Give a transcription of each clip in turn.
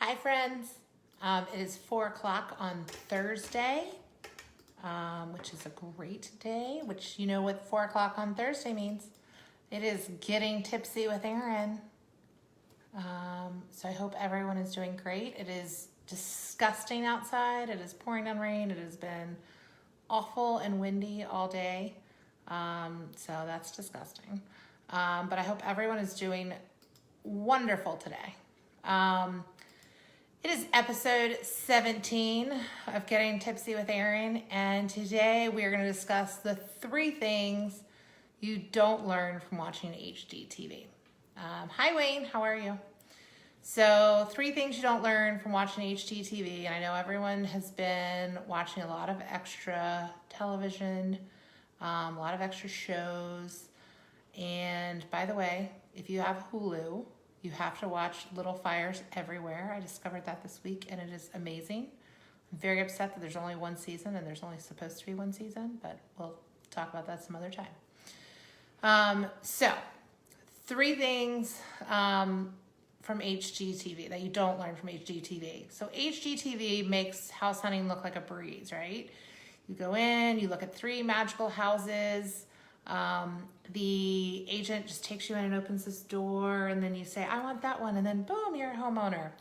Hi friends, it is 4 o'clock on Thursday, which is a great day, which you know what 4 o'clock on Thursday means. It is getting tipsy with Erin. So I hope everyone is doing great. It is disgusting outside. It is pouring down rain. It has been awful and windy all day. So that's disgusting. But I hope everyone is doing wonderful today. It is episode 17 of Getting Tipsy with Erin, and today we are going to discuss the 3 things you don't learn from watching HGTV. Hi Wayne, how are you? So 3 things you don't learn from watching HGTV, and I know everyone has been watching a lot of extra television, a lot of extra shows, and by the way, if you have Hulu, you have to watch Little Fires Everywhere. I discovered that this week, and it is amazing. I'm very upset that there's only 1 season, and there's only supposed to be 1 season, but we'll talk about that some other time. So 3 things from HGTV that you don't learn from HGTV. So HGTV makes house hunting look like a breeze, right? You go in, you look at 3 magical houses. The agent just takes you in and opens this door, and then you say, I want that one, and then boom, you're a homeowner.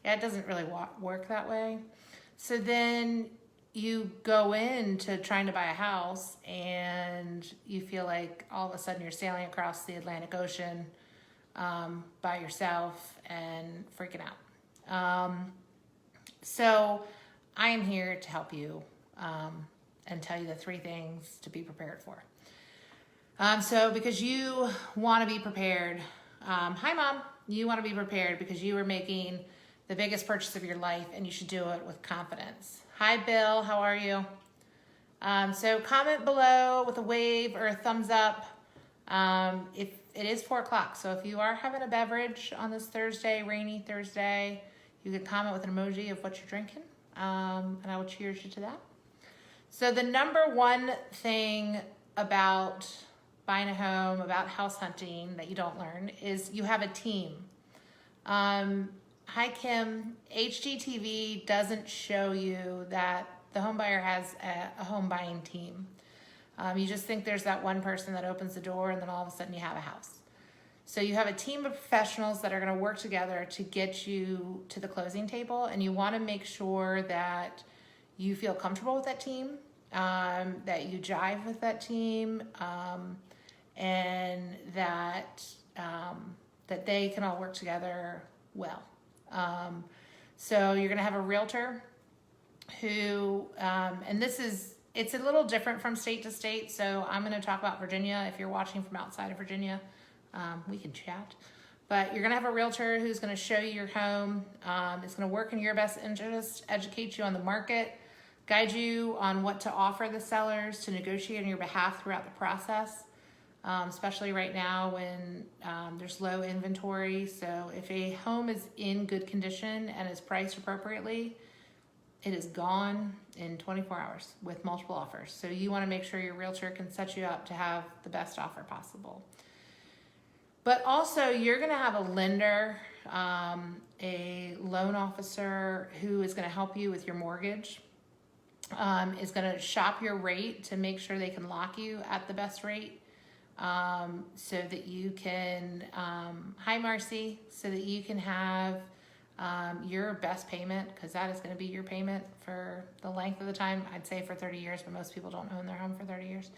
Yeah, it doesn't really work that way. So then you go into trying to buy a house, and you feel like all of a sudden you're sailing across the Atlantic Ocean by yourself and freaking out. So I am here to help you and tell you the 3 things to be prepared for. So because you want to be prepared, hi Mom, you want to be prepared because you are making the biggest purchase of your life, and you should do it with confidence. Hi Bill, how are you? So comment below with a wave or a thumbs up if it is 4 o'clock. So if you are having a beverage on this Thursday, rainy Thursday, you can comment with an emoji of what you're drinking, and I will cheers you to that. So the number 1 thing about buying a home, about house hunting that you don't learn is you have a team. Hi Kim, HGTV doesn't show you that the home buyer has a home buying team. You just think there's that one person that opens the door, and then all of a sudden you have a house. So you have a team of professionals that are going to work together to get you to the closing table, and you want to make sure that you feel comfortable with that team, that you jive with that team, and that that they can all work together well. So you're going to have a realtor who, and it's a little different from state to state. So I'm going to talk about Virginia. If you're watching from outside of Virginia, we can chat. But you're going to have a realtor who's going to show you your home. It's going to work in your best interest, educate you on the market, guide you on what to offer the sellers, to negotiate on your behalf throughout the process. Especially right now when there's low inventory. So if a home is in good condition and is priced appropriately, it is gone in 24 hours with multiple offers. So you want to make sure your realtor can set you up to have the best offer possible. But also you're going to have a lender, a loan officer who is going to help you with your mortgage, is going to shop your rate to make sure they can lock you at the best rate. So that you can, hi Marcy, so that you can have your best payment, because that is going to be your payment for the length of the time. I'd say for 30 years, but most people don't own their home for 30 years.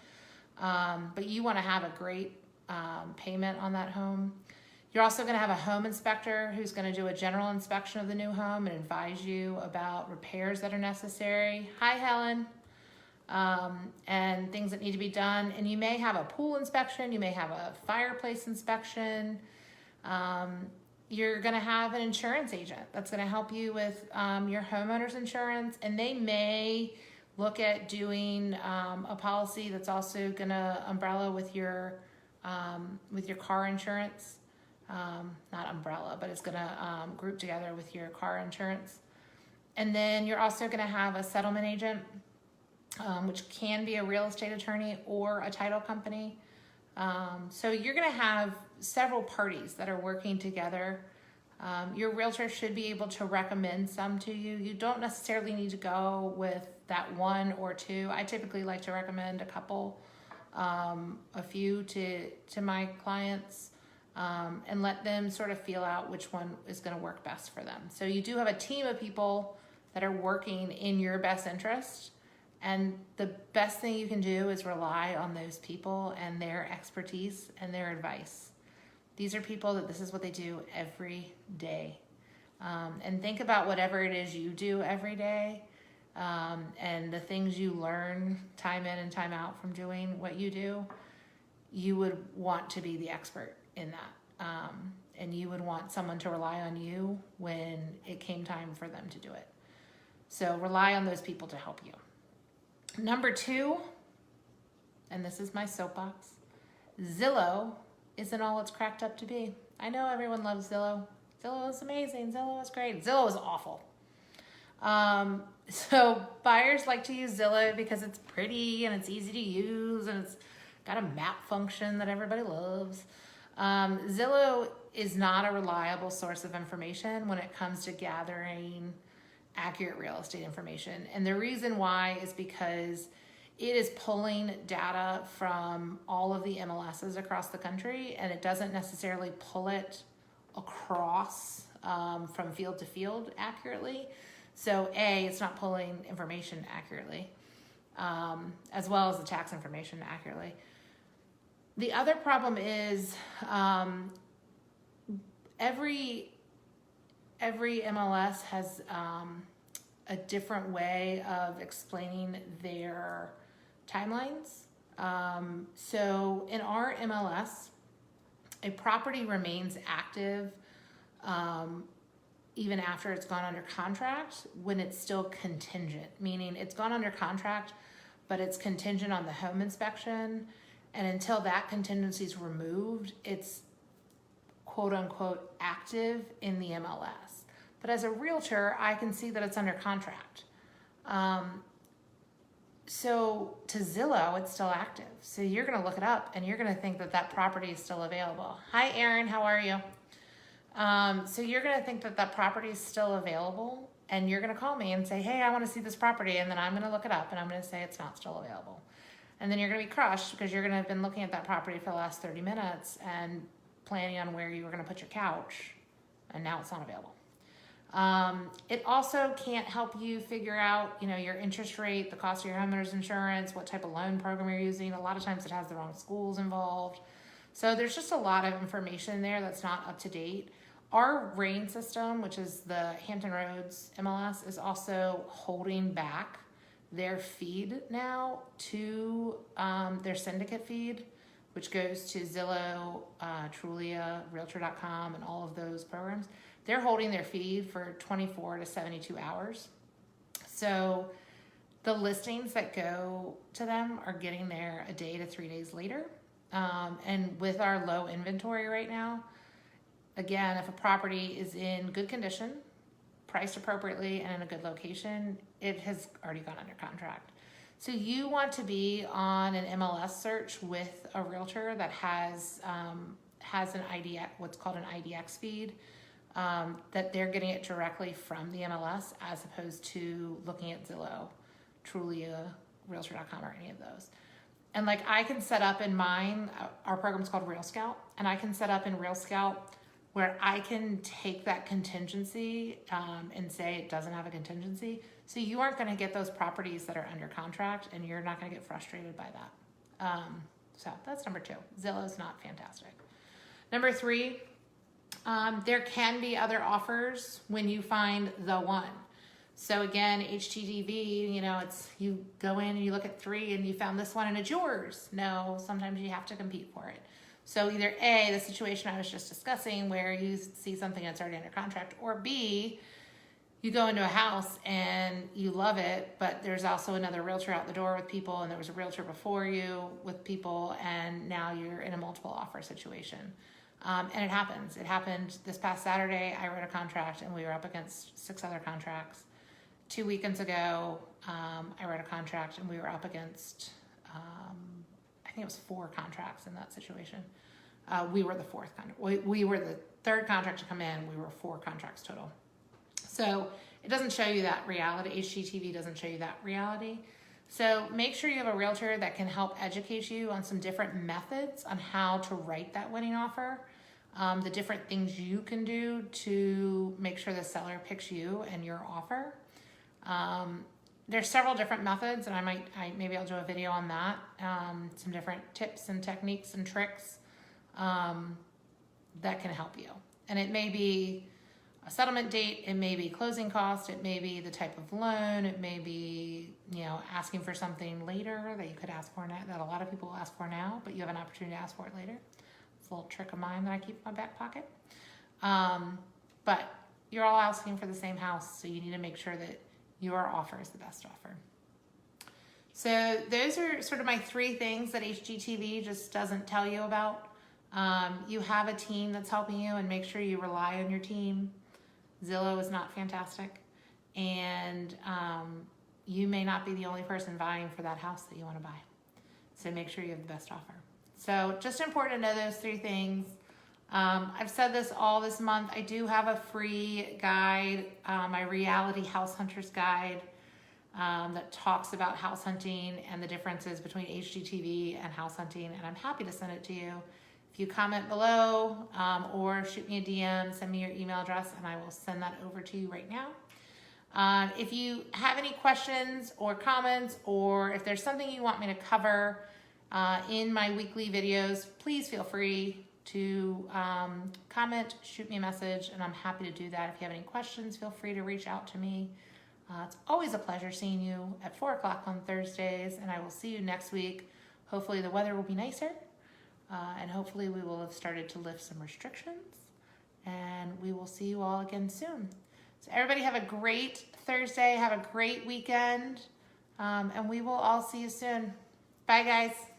But you want to have a great payment on that home. You're also going to have a home inspector who's going to do a general inspection of the new home and advise you about repairs that are necessary. Hi Helen. And things that need to be done. And you may have a pool inspection, you may have a fireplace inspection. You're going to have an insurance agent that's going to help you with your homeowner's insurance, and they may look at doing a policy that's also going to umbrella with your car insurance. Not umbrella, but it's going to group together with your car insurance. And then you're also going to have a settlement agent, which can be a real estate attorney or a title company. So you're going to have several parties that are working together Your realtor should be able to recommend some to you. You don't necessarily need to go with that one or two. I typically like to recommend a couple, a few to my clients, and let them sort of feel out which one is going to work best for them. So you do have a team of people that are working in your best interest, and the best thing you can do is rely on those people and their expertise and their advice. These are people that this is what they do every day. And think about whatever it is you do every day, and the things you learn time in and time out from doing what you do. You would want to be the expert in that. And you would want someone to rely on you when it came time for them to do it. So rely on those people to help you. Number 2, and this is my soapbox, Zillow isn't all it's cracked up to be. I know everyone loves Zillow. Zillow is amazing. Zillow is great. Zillow is awful. So buyers like to use Zillow because it's pretty and it's easy to use and it's got a map function that everybody loves. Zillow is not a reliable source of information when it comes to gathering accurate real estate information. And the reason why is because it is pulling data from all of the MLSs across the country, and it doesn't necessarily pull it across from field to field accurately. So it's not pulling information accurately, as well as the tax information accurately. The other problem is every MLS has a different way of explaining their timelines. So in our MLS, a property remains active even after it's gone under contract when it's still contingent, meaning it's gone under contract, but it's contingent on the home inspection. And until that contingency is removed, it's quote unquote active in the MLS. But as a realtor, I can see that it's under contract. So to Zillow, it's still active. So you're going to look it up and you're going to think that that property is still available. Hi, Erin, how are you? So you're going to think that that property is still available, and you're going to call me and say, hey, I want to see this property. And then I'm going to look it up and I'm going to say it's not still available. And then you're going to be crushed because you're going to have been looking at that property for the last 30 minutes and planning on where you were going to put your couch, and now it's not available. It also can't help you figure out, your interest rate, the cost of your homeowner's insurance, what type of loan program you're using. A lot of times it has the wrong schools involved. So there's just a lot of information there that's not up to date. Our RAIN system, which is the Hampton Roads MLS, is also holding back their feed now to their syndicate feed, which goes to Zillow, Trulia, Realtor.com, and all of those programs. They're holding their feed for 24 to 72 hours. So the listings that go to them are getting there a day to 3 days later. And with our low inventory right now, again, if a property is in good condition, priced appropriately, and in a good location, it has already gone under contract. So you want to be on an MLS search with a realtor that has an IDX, what's called an IDX feed, that they're getting it directly from the MLS as opposed to looking at Zillow, Trulia, Realtor.com, or any of those. And I can set up in mine, our program's called Real Scout, and I can set up in Real Scout where I can take that contingency and say it doesn't have a contingency. So you aren't going to get those properties that are under contract, and you're not going to get frustrated by that. So that's number 2. Zillow's not fantastic. Number 3, there can be other offers when you find the one. So again, HGTV, it's you go in and you look at 3 and you found this one and it's yours. No, sometimes you have to compete for it. So either A, the situation I was just discussing where you see something that's already under contract, or B, you go into a house and you love it, but there's also another realtor out the door with people, and there was a realtor before you with people, and now you're in a multiple offer situation. And it happens. It happened this past Saturday. I wrote a contract and we were up against 6 other contracts. 2 weekends ago, I wrote a contract and we were up against, I think it was 4 contracts in that situation. We were the 4th contract. We were the third contract to come in, we were 4 contracts total. So it doesn't show you that reality. HGTV doesn't show you that reality. So make sure you have a realtor that can help educate you on some different methods on how to write that winning offer, the different things you can do to make sure the seller picks you and your offer. There's several different methods, and maybe I'll do a video on that. Some different tips and techniques and tricks that can help you. And it may be a settlement date, it may be closing cost, it may be the type of loan, it may be, asking for something later that you could ask for now, that a lot of people ask for now, but you have an opportunity to ask for it later. It's a little trick of mine that I keep in my back pocket. But you're all asking for the same house, so you need to make sure that your offer is the best offer. So those are sort of my 3 things that HGTV just doesn't tell you about. You have a team that's helping you, and make sure you rely on your team. Zillow is not fantastic, and you may not be the only person vying for that house that you want to buy. So make sure you have the best offer. So just important to know those 3 things. I've said this all this month. I do have a free guide, my Reality House Hunters Guide, that talks about house hunting and the differences between HGTV and house hunting, and I'm happy to send it to you. If you comment below or shoot me a DM, send me your email address, and I will send that over to you right now. If you have any questions or comments, or if there's something you want me to cover in my weekly videos, please feel free to comment, shoot me a message, and I'm happy to do that. If you have any questions, feel free to reach out to me. It's always a pleasure seeing you at 4 o'clock on Thursdays, and I will see you next week. Hopefully the weather will be nicer. And hopefully we will have started to lift some restrictions, and we will see you all again soon. So everybody have a great Thursday, have a great weekend, and we will all see you soon. Bye guys.